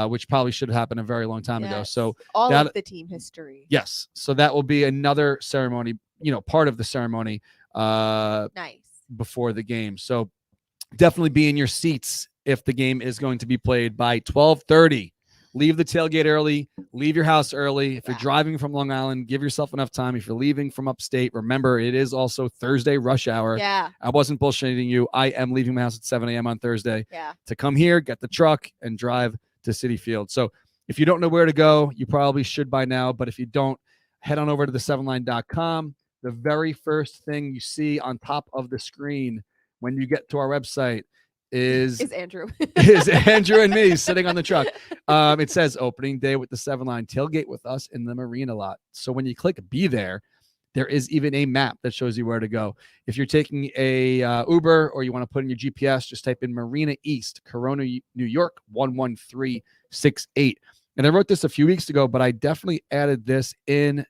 which probably should have happened a very long time ago. Yes. So all that, of the team history. yes. So that will be another ceremony, part of the ceremony Nice. before the game. So definitely be in your seats if the game is going to be played by 12:30. Leave the tailgate early. Leave your house early. If you're driving from Long Island, give yourself enough time. If you're leaving from upstate, remember it is also Thursday rush hour. Yeah. I wasn't bullshitting you. I am leaving my house at 7 a.m. on Thursday Yeah. to come here, get the truck, and drive to Citi Field. So if you don't know where to go, you probably should by now. But if you don't, head on over to the7line.com. The very first thing you see on top of the screen when you get to our website is Andrew. is Andrew and me sitting on the truck. It says opening day with the 7 Line, tailgate with us in the marina lot. So when you click be there, there is even a map that shows you where to go. If you're taking a Uber or you want to put in your GPS, just type in Marina East, Corona, New York, 11368. And I wrote this a few weeks ago, but I definitely added this in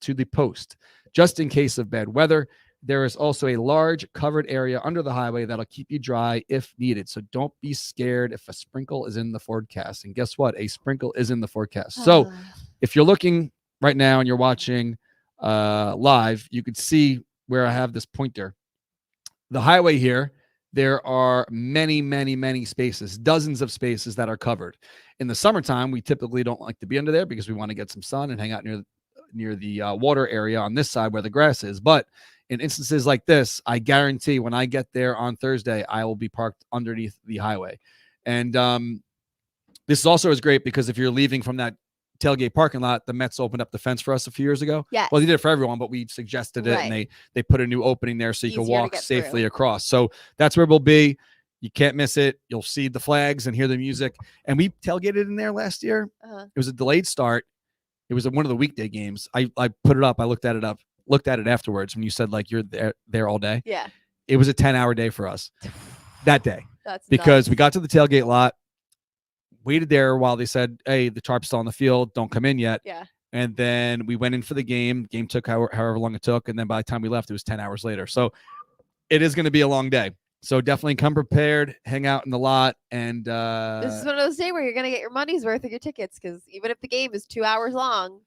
to the post just in case of bad weather. There is also a large covered area under the highway that'll keep you dry if needed. So don't be scared if a sprinkle is in the forecast. And guess what? A sprinkle is in the forecast. So if you're looking right now and you're watching live, you could see where I have this pointer. The highway here, there are many, many, many spaces, dozens of spaces that are covered. In the summertime, we typically don't like to be under there because we want to get some sun and hang out near the water area on this side where the grass is. But in instances like this, I guarantee when I get there on Thursday, I will be parked underneath the highway. And this also is great because if you're leaving from that tailgate parking lot, the Mets opened up the fence for us a few years ago. Yes. Well, they did it for everyone, but we suggested it, and they put a new opening there so you can Easier to walk get safely through. across. So that's where we'll be. You can't miss it. You'll see the flags and hear the music. And we tailgated in there last year. It was a delayed start. It was one of the weekday games. I put it up. I looked at it afterwards when you said like you're there all day. Yeah. It was a 10-hour day for us that day. That's because nuts. we got to the tailgate lot, waited there while they said, hey, the tarp's still on the field. Don't come in yet. Yeah. And then we went in for the game. Game took however long it took. And then by the time we left, it was 10 hours later. So it is going to be a long day. So definitely come prepared, hang out in the lot. And this is one of those days where you're going to get your money's worth of your tickets, because even if the game is 2 hours long,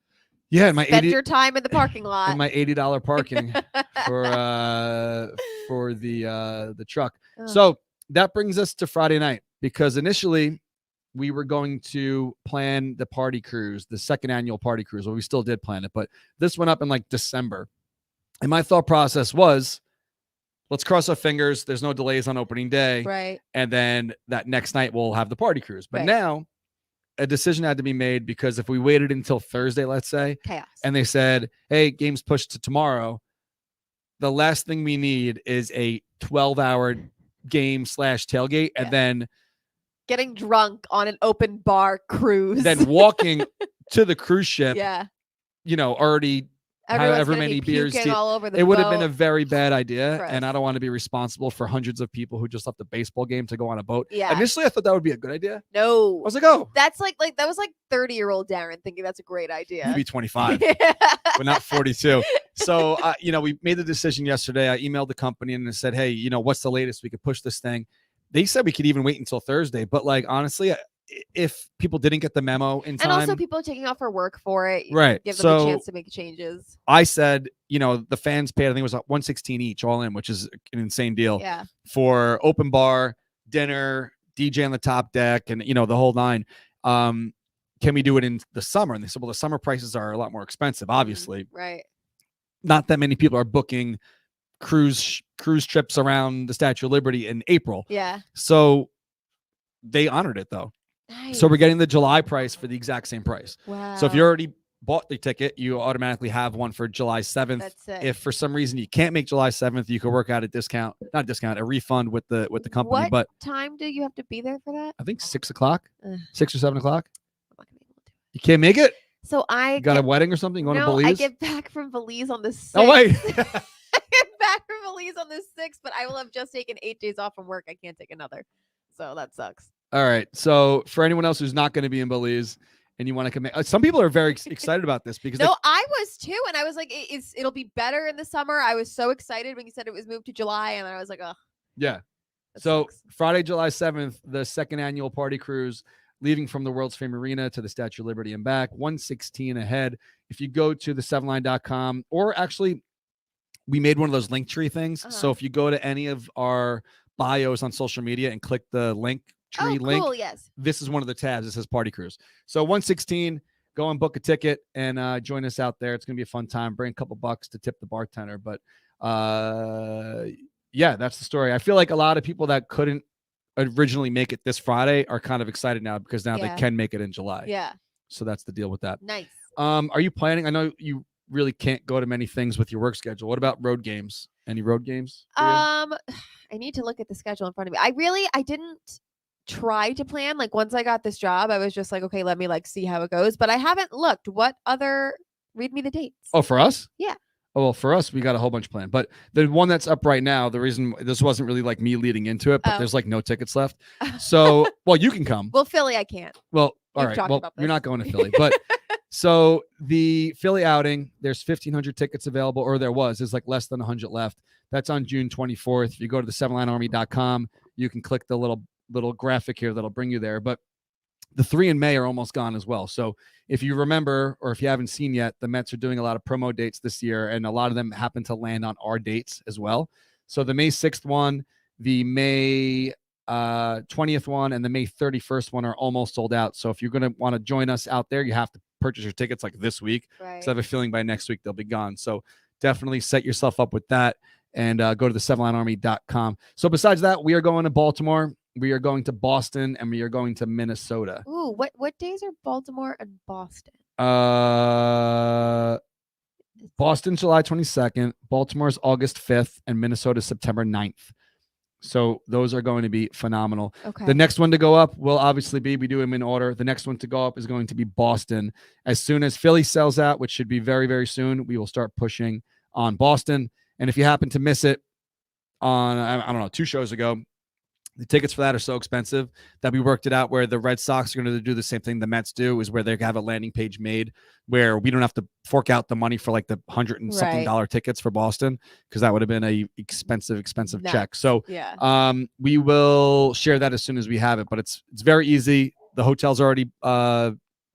yeah, my spend your time in the parking lot. And my $80 parking for the truck. So that brings us to Friday night, because initially we were going to plan the party cruise, the second annual party cruise. Well, we still did plan it, but this went up in like December. And my thought process was, let's cross our fingers. There's no delays on opening day. Right. And then that next night we'll have the party cruise. But now a decision had to be made, because if we waited until Thursday, let's say, chaos, and they said, hey, game's pushed to tomorrow, the last thing we need is a 12-hour game / tailgate, and then getting drunk on an open bar cruise, then walking to the cruise ship, already however many beers all over the it would have boat. been a very bad idea. Gross. And I don't want to be responsible for hundreds of people who just left a baseball game to go on a boat. Yeah. Initially I thought that would be a good idea. No, I was like, oh, that's like that was like 30-year-old Darren thinking that's a great idea. you'd be 25 but not 42. So we made the decision yesterday. I emailed the company and I said, hey, what's the latest we could push this thing? They said we could even wait until Thursday, but like, honestly, if people didn't get the memo in time, and also people are taking off for work for it, right? Give them a chance to make changes. I said, the fans paid, I think it was $116 each, all in, which is an insane deal. Yeah. For open bar, dinner, DJ on the top deck, and the whole nine. Can we do it in the summer? And they said, well, the summer prices are a lot more expensive, obviously. Right. Not that many people are booking cruise trips around the Statue of Liberty in April. Yeah. So they honored it though. Nice. So we're getting the July price for the exact same price. Wow. So if you already bought the ticket, you automatically have one for July 7th. That's it. If for some reason you can't make July 7th, you could work out a refund with the company. What but time do you have to be there for that? I think 6 o'clock, Ugh. 6 or 7 o'clock. I'm not gonna be able to do it. You can't make it? So You got a wedding or something? Going to Belize? I get back from Belize on the 6th. Oh, wait. I get back from Belize on the 6th, but I will have just taken 8 days off from work. I can't take another. So that sucks. All right. So for anyone else who's not going to be in Belize and you want to come, some people are very excited about this because I was too, and I was like, it'll be better in the summer. I was so excited when you said it was moved to July, and I was like, oh, yeah. that So sucks. Friday, July 7th, the second annual party cruise, leaving from the World's Fame Arena to the Statue of Liberty and back, 116 ahead. If you go to the7line.com, or actually, we made one of those link tree things. So if you go to any of our bios on social media and click the link tree link, cool, yes. This is one of the tabs. It says party cruise. So 116, go and book a ticket and join us out there. It's going to be a fun time. Bring a couple bucks to tip the bartender. But yeah, that's the story. I feel like a lot of people that couldn't originally make it this Friday are kind of excited now because now they can make it in July. Yeah. So that's the deal with that. Nice. Are you planning? I know you really can't go to many things with your work schedule. What about road games? Any road games? I need to look at the schedule in front of me. I didn't try to plan. Like once I got this job, I was just like, okay, let me see how it goes. But I haven't looked. Read me the dates. Oh, for us? Yeah. Oh, well, for us, we got a whole bunch planned. But the one that's up right now, the reason this wasn't really like me leading into it, but there's no tickets left. So, well, you can come. Well, Philly, I can't. Well, all We've right. Well, about you're this. not going to Philly. But so the Philly outing, there's 1,500 tickets available, or there was. There's less than 100 left. That's on June 24th. If you go to the 7linearmy.com, you can click the little graphic here that'll bring you there. But the 3 in May are almost gone as well. So if you remember, or if you haven't seen yet, the Mets are doing a lot of promo dates this year, and a lot of them happen to land on our dates as well. So the May 6th one, the May 20th one, and the May 31st one are almost sold out. So if you're going to want to join us out there, you have to purchase your tickets this week. Right. So I have a feeling by next week they'll be gone. So definitely set yourself up with that and go to the 7linearmy.com. So besides that, we are going to Baltimore. We are going to Boston, and we are going to Minnesota. Ooh, what days are Baltimore and Boston? Boston, July 22nd. Baltimore's August 5th, and Minnesota, September 9th. So those are going to be phenomenal. Okay. The next one to go up will obviously be, we do them in order. The next one to go up is going to be Boston. As soon as Philly sells out, which should be very, very soon, we will start pushing on Boston. And if you happen to miss it on, I don't know, 2 shows ago, the tickets for that are so expensive that we worked it out where the Red Sox are going to do the same thing the Mets do, is where they have a landing page made where we don't have to fork out the money for like the $100 and something dollar tickets for Boston, because that would have been a expensive check. So we will share that as soon as we have it, but it's very easy. The hotel's already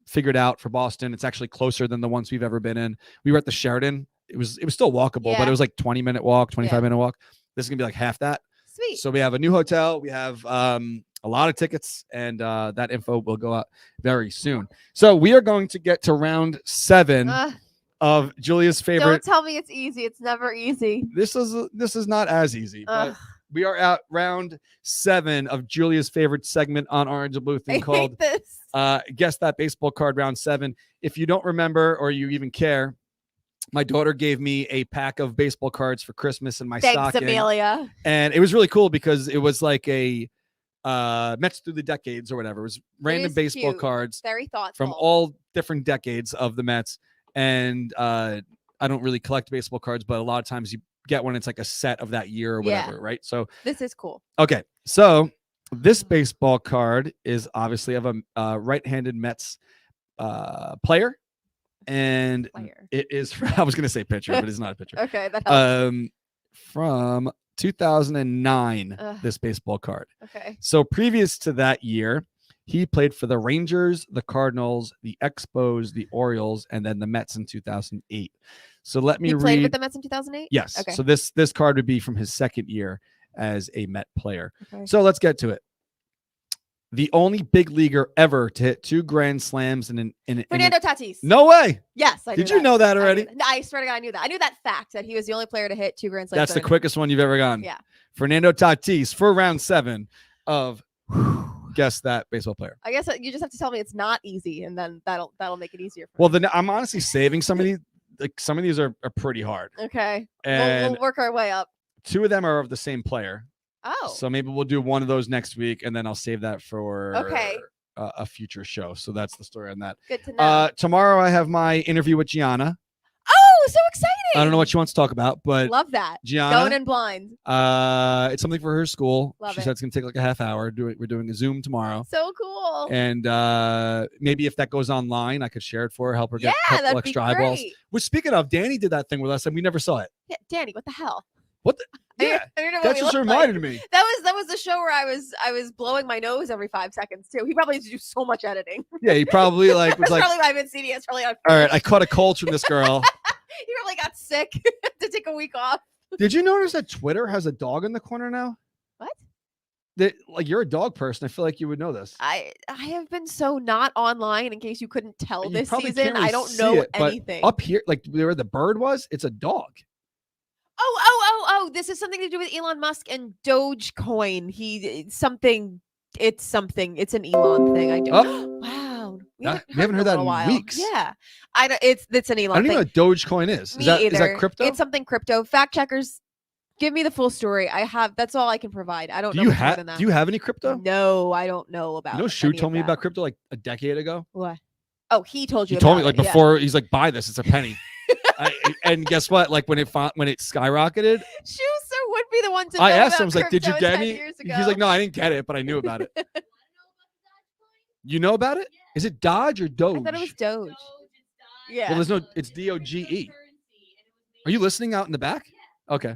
figured out for Boston. It's actually closer than the ones we've ever been in. We were at the Sheraton. It was still walkable, but it was like 20-minute walk, 25-minute walk. This is gonna be like half that. Sweet. So we have a new hotel. We have a lot of tickets, and that info will go out very soon. So we are going to get to round 7 of Julia's favorite. Don't tell me it's easy. It's never easy. This is not as easy, but we are at round 7 of Julia's favorite segment on Orange and Blue thing called Guess That Baseball Card, round 7. If you don't remember or you even care, my daughter gave me a pack of baseball cards for Christmas in my stocking. Thanks, Amelia. And it was really cool because it was like a Mets through the decades or whatever. It was random baseball cards, very thoughtful, from all different decades of the Mets. And I don't really collect baseball cards, but a lot of times you get one. It's like a set of that year or whatever, right? So this is cool. Okay, so this baseball card is obviously of a right-handed Mets player. And it is, I was going to say pitcher, but it's not a pitcher. Okay, that helps. From 2009, this baseball card. Okay. So previous to that year, he played for the Rangers, the Cardinals, the Expos, the Orioles, and then the Mets in 2008. So let me read. He played with the Mets in 2008? Yes. Okay. So this card would be from his second year as a Met player. Okay. So let's get to it. The only big leaguer ever to hit 2 grand slams in Fernando Tatis. No way. Yes, I did. You know that already? I swear to God, I knew that. I knew that fact that he was the only player to hit 2 grand slams. That's the quickest one you've ever gotten. Yeah. Fernando Tatis for round 7 of Guess That Baseball Player. I guess you just have to tell me it's not easy, and then that'll make it easier. Well, then I'm honestly saving some of these. Like some of these are pretty hard. Okay. And we'll work our way up. 2 of them are of the same player. Oh. So maybe we'll do one of those next week, and then I'll save that for a future show. So that's the story on that. Good to know. Tomorrow I have my interview with Gianna. Oh, so exciting! I don't know what she wants to talk about, but love that. Gianna, going in blind. It's something for her school. Love she it. said it's gonna take like a half hour. We're doing a Zoom tomorrow. So cool. And maybe if that goes online, I could share it for her, help her get a couple extra eyeballs. Which, speaking of, Danny did that thing with us, and we never saw it. Yeah, Danny, what the hell? What the? Yeah, I don't know that just reminded me. That was the show where I was blowing my nose every 5 seconds too. He probably had to do so much editing. Yeah, he probably was That's like, probably why I've been CD. It's probably on. All right, I caught a cold from this girl. He probably got sick to take a week off. Did you notice that Twitter has a dog in the corner now? What? Like, you're a dog person. I feel like you would know this. I have been so not online, in case you couldn't tell You this probably season. can't really I don't see know it, but anything. Up here, like where the bird was, it's a dog. Oh, this is something to do with Elon Musk and Dogecoin. It's an Elon thing. I do. Oh. Wow. We haven't heard that in weeks. Yeah. It's an Elon I don't thing. even know what Dogecoin is. Me Is that crypto? It's something crypto. Fact checkers, give me the full story. That's all I can provide. I don't know. Do you have any crypto? No, I don't know about. You know, Shu told me about crypto like a decade ago. What? Oh, he told you. He told me about like before. He's like, buy this. It's a penny. And guess what? Like when it skyrocketed, Shu would be the one to. I know asked about him, I was like, did you crypto get 10 any? years ago. He's like, no, I didn't get it, but I knew about it. You know about it? Is it Dodge or Doge? I thought it was Doge. Yeah. Well, there's no. It's DOGE. Are you listening out in the back? Okay.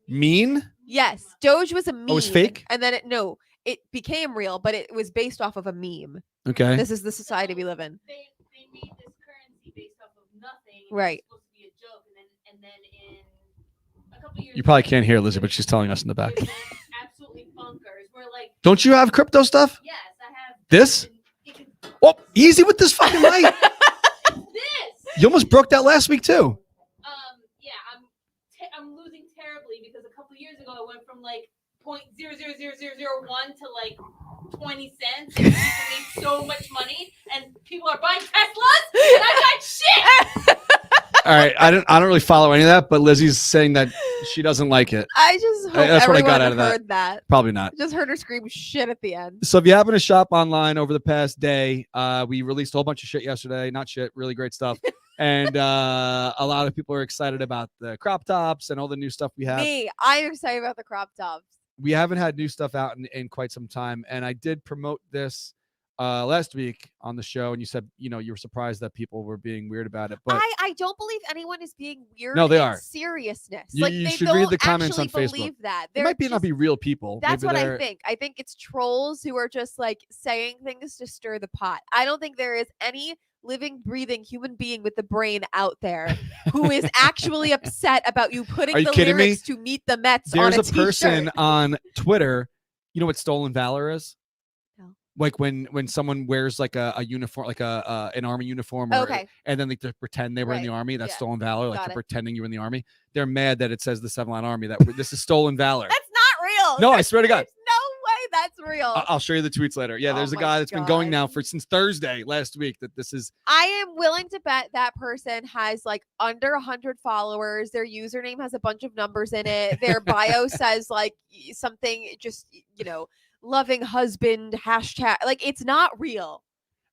Meme? Yes, Doge was a meme. Oh, it was fake? And then it became real, but it was based off of a meme. Okay. This is the society we live in. They made this currency based off of nothing. Right. It was supposed to be a joke, and then in a couple years. You probably can't hear Elizabeth. She's telling us in the back. Absolutely bonkers. We're like. Don't you have crypto stuff? Yes, I have. This? Oh, easy with this fucking light. This. You almost broke that last week too. Yeah, I'm losing terribly because a couple years ago I went from like 0.00001 to like 20 cents. And I made so much money, and people are buying Teslas, and I got shit. All right, I don't really follow any of that, but Lizzie's saying that She doesn't like it. I just hope That's what I everyone got out of that. heard that. Probably not. Just heard her scream shit at the end. So if you happen to shop online over the past day, we released a whole bunch of shit yesterday. Not shit, really great stuff. And a lot of people are excited about the crop tops and all the new stuff we have. I'm excited about the crop tops. We haven't had new stuff out in quite some time. And I did promote this last week on the show. And you said, you were surprised that people were being weird about it. But I don't believe anyone is being weird. No, they are. Seriousness. You they should don't read the comments on actually Facebook. believe that. It might not be real people. That's Maybe what they're- I think. I think it's trolls who are just like saying things to stir the pot. I don't think there is any living, breathing human being with the brain out there who is actually upset about you putting Are you the kidding me? lyrics to Meet the Mets There's on a person t-shirt. on Twitter. You know what stolen valor is? No. Like when someone wears like a uniform, like an army uniform, or, Okay. and then they just pretend they were in the Right. army. That's Yeah. stolen valor. Like Got you're it. pretending you're in the army. They're mad that it says the 7-line army. That this is stolen valor. That's not real. No, I swear to God. There's no way that's real. I'll show you the tweets later. Yeah, Oh there's a my guy that's been going now God. since Thursday last week that this is. I am willing to bet that person has like under 100 followers. Their username has a bunch of numbers in it. Their bio says like something just, loving husband hashtag. Like it's not real.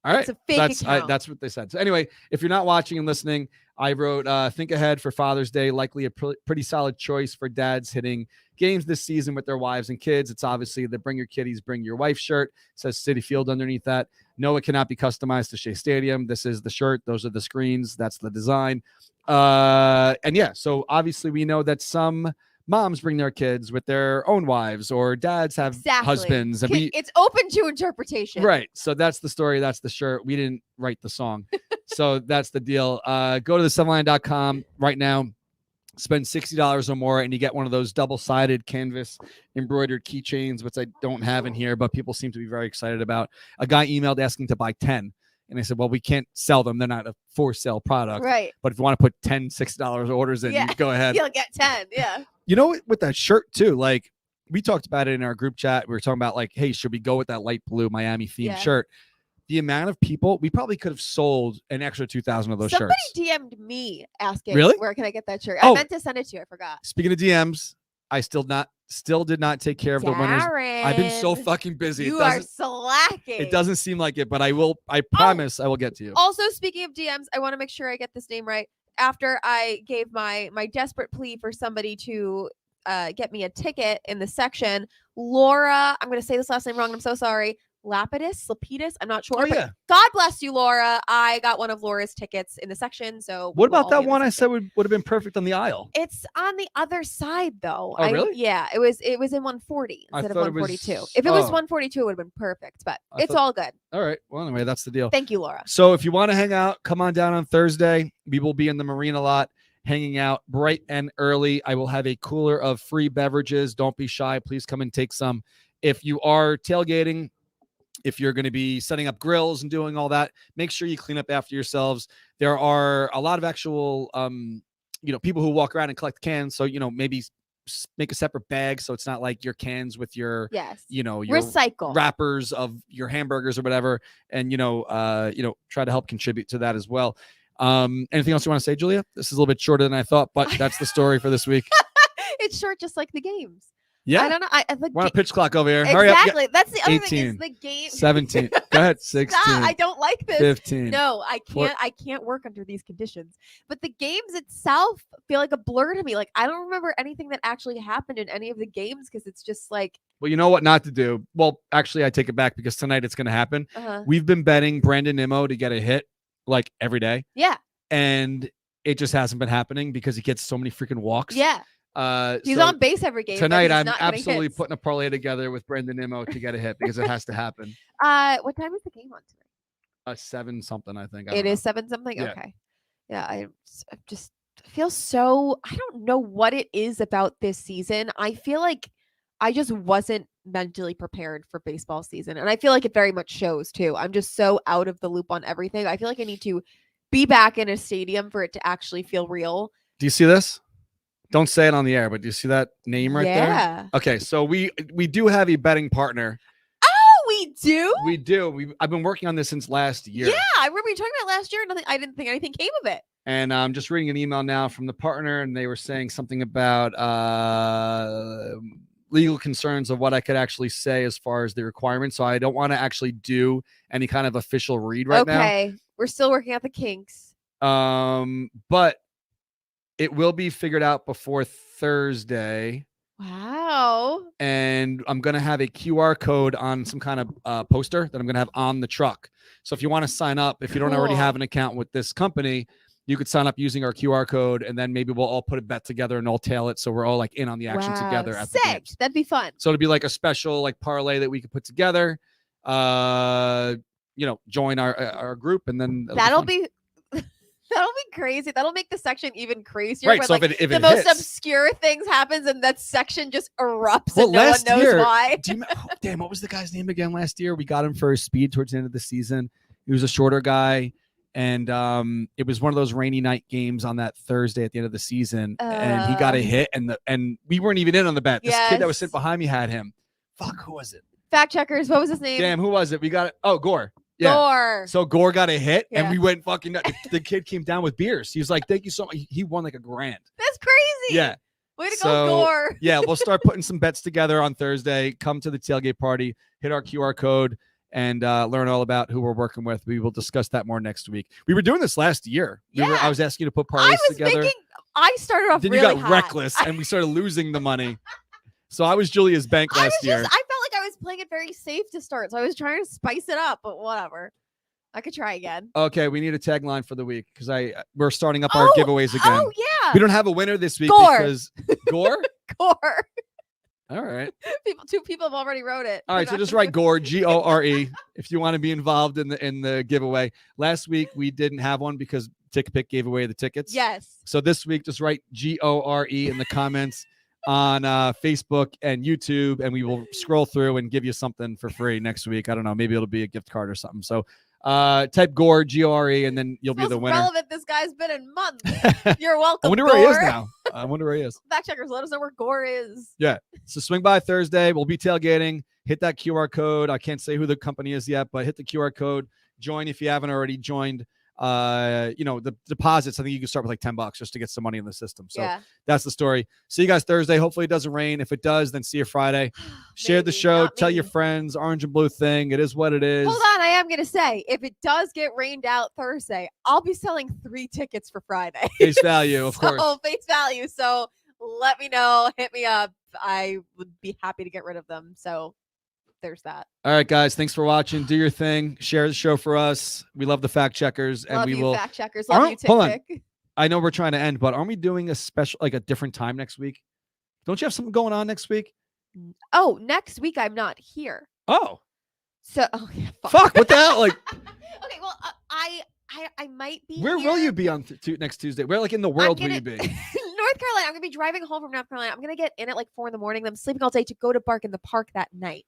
All right, It's a fake account. that's what they said. So anyway, if you're not watching and listening, I wrote think ahead for Father's Day, likely a pretty solid choice for dads hitting games this season with their wives and kids. It's obviously the Bring Your Kiddies, Bring Your Wife shirt. It says Citi Field underneath that. No, it cannot be customized to Shea Stadium. This is the shirt. Those are the screens. That's the design. And yeah, so obviously we know that some moms bring their kids with their own wives, or dads have Exactly. husbands, and It's open to interpretation. right. So that's the story. That's the shirt. We didn't write the song. So that's the deal. Go to the 7line.com right now. Spend $60 or more, and you get one of those double-sided canvas embroidered keychains, which I don't have in here, but people seem to be very excited about. A guy emailed asking to buy 10. And I said, well, we can't sell them. They're not a for-sale product. Right. But if you want to put 10 $6 orders in, Yeah. you go ahead. You'll get 10. Yeah. You know, with that shirt too, like we talked about it in our group chat. We were talking about like, hey, should we go with that light blue Miami themed Yeah. shirt? The amount of people, we probably could have sold an extra 2,000 of those Somebody shirts. DM'd me asking, Really? where can I get that shirt? Oh. I meant to send it to you. I forgot. Speaking of DMs, I still did not take care of the winners. Darren, I've been so fucking busy. You are slacking. It doesn't seem like it, but I promise I will get to you. Also, speaking of DMs, I want to make sure I get this name right. After I gave my desperate plea for somebody to get me a ticket in the section, Laura, I'm going to say this last name wrong. I'm so sorry. Lapidus, I'm not sure. Oh, but yeah. God bless you, Laura. I got one of Laura's tickets in the section. So What we will about all that be in the one I section. said would have been perfect on the aisle? It's on the other side, though. Oh, really? Yeah, it was in 140 I instead of thought it was- 142. If it was oh. 142, it would have been perfect. But I it's thought- all good. All right. Well, anyway, that's the deal. Thank you, Laura. So if you want to hang out, come on down on Thursday. We will be in the marina lot, hanging out bright and early. I will have a cooler of free beverages. Don't be shy. Please come and take some. If you are tailgating, if you're going to be setting up grills and doing all that, make sure you clean up after yourselves. There are a lot of actual, people who walk around and collect cans. So, maybe make a separate bag so it's not like your cans with your, Yes. your Recycle. wrappers of your hamburgers or whatever, and try to help contribute to that as well. Anything else you want to say, Julia? This is a little bit shorter than I thought, but that's the story for this week. It's short, just like the games. Yeah, I don't know. I like we're on a pitch clock over here. Hurry up. exactly. That's the other thing 18, is the game. 17. Go ahead. 16. Stop, I don't like this. 15. No, I Four- can't. I can't work under these conditions. But the games itself feel like a blur to me. Like I don't remember anything that actually happened in any of the games because it's just like. Well, you know what not to do? Well, actually, I take it back because tonight it's going to happen. We've been betting Brandon Nimmo to get a hit like every day. Yeah. And it just hasn't been happening because he gets so many freaking walks. Yeah. He's so on base every game. but Tonight, he's I'm not getting absolutely hits. putting a parlay together with Brandon Nimmo to get a hit because it has to happen. What time is the game on tonight? 7 something, I think. It is 7 something. Yeah. Okay. Yeah, I just feel so. I don't know what it is about this season. I feel like I just wasn't mentally prepared for baseball season, and I feel like it very much shows too. I'm just so out of the loop on everything. I feel like I need to be back in a stadium for it to actually feel real. Do you see this? Don't say it on the air, but do you see that name right there? Yeah. Okay, so we do have a betting partner. Oh, we do. We do. I've been working on this since last year. Yeah, I remember you talking about last year. I didn't think anything came of it. And I'm just reading an email now from the partner, and they were saying something about legal concerns of what I could actually say as far as the requirements. So I don't want to actually do any kind of official read right now. Okay. We're still working out the kinks. But it will be figured out before Thursday. Wow. And I'm going to have a QR code on some kind of poster that I'm going to have on the truck. So if you want to sign up, if you don't already have an account with this company, you could sign up using our QR code, and then maybe we'll all put a bet together and all tail it. So we're all like in on the action together at the games. That'd be fun. So it'd be like a special like parlay that we could put together, join our group, and then that'll be crazy. That'll make the section even crazier. Right. When, So like, if the it most hits, obscure things happens and that section just erupts and no one last knows year, why. Damn, what was the guy's name again last year? We got him for his speed towards the end of the season. He was a shorter guy. And it was one of those rainy night games on that Thursday at the end of the season, and he got a hit, and we weren't even in on the bet. This kid that was sitting behind me had him. Fuck, who was it? Fact checkers. What was his name? Damn, who was it? We got it. Oh, Gore. Yeah. Gore. So Gore got a hit, Yeah. and we went fucking nuts. The kid came down with beers. He was like, "Thank you so much." He won like $1,000. That's crazy. Yeah. Way to go, Gore. Yeah, we'll start putting some bets together on Thursday. Come to the tailgate party. Hit our QR code. And learn all about who we're working with. We will discuss that more next week. We were doing this last year. I was asking you to put parlays together. I started off then really you got hot. reckless, and we started losing the money. So I was Julia's bank last year. I felt like I was playing it very safe to start, so I was trying to spice it up, but whatever. I could try again. Okay, we need a tagline for the week because we're starting up our giveaways again. Oh yeah. We don't have a winner this week Gore. because Gore. Gore. All right. Two people have already wrote it. All right, so just write Gore, Gore, if you want to be involved in the giveaway. Last week we didn't have one because TickPick gave away the tickets. Yes. So this week, just write Gore in the comments on Facebook and YouTube, and we will scroll through and give you something for free next week. I don't know, maybe it'll be a gift card or something. So type Gore, Gore, and then you'll be the winner. Relevant this guy's been in months. You're welcome. I wonder Gore. where he is now. I wonder where he is. Fact checkers, let us know where Gore is. Yeah. So swing by Thursday. We'll be tailgating. Hit that QR code. I can't say who the company is yet, but hit the QR code. Join if you haven't already joined. The deposits, I think you can start with like $10 just to get some money in the system. So that's the story. See you guys Thursday. Hopefully it doesn't rain. If it does, then see you Friday. Share the show. Tell your friends. Orange and blue thing. It is what it is. Hold on. I am going to say, if it does get rained out Thursday, I'll be selling 3 tickets for Friday. Face value, of course. Face value. So let me know. Hit me up. I would be happy to get rid of them. So there's that. All right, guys. Thanks for watching. Do your thing. Share the show for us. We love the fact checkers, and we will. Fact checkers. Love you, hold on. TickPick. I know we're trying to end, but aren't we doing a special, like a different time next week? Don't you have something going on next week? Oh, next week I'm not here. Oh. So fuck. What the hell? Like. Okay. Well, I might be. Where will you be on next Tuesday? Where, like, in the world will you be? North Carolina. I'm gonna be driving home from North Carolina. I'm gonna get in at like 4 a.m. I'm sleeping all day to go to Bark in the Park that night.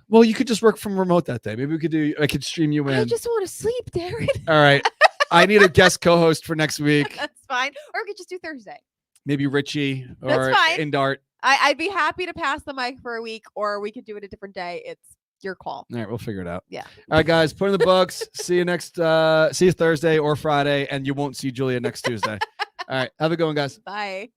Well, you could just work from remote that day. Maybe I could stream you in. I just want to sleep, Darren. All right. I need a guest co-host for next week. That's fine. Or we could just do Thursday. Maybe Richie or That's fine. Indart. I'd be happy to pass the mic for a week, or we could do it a different day. It's your call. All right, we'll figure it out. Yeah. All right, guys, put in the books. See you Thursday or Friday, and you won't see Julia next Tuesday. All right. Have a good one, guys. Bye.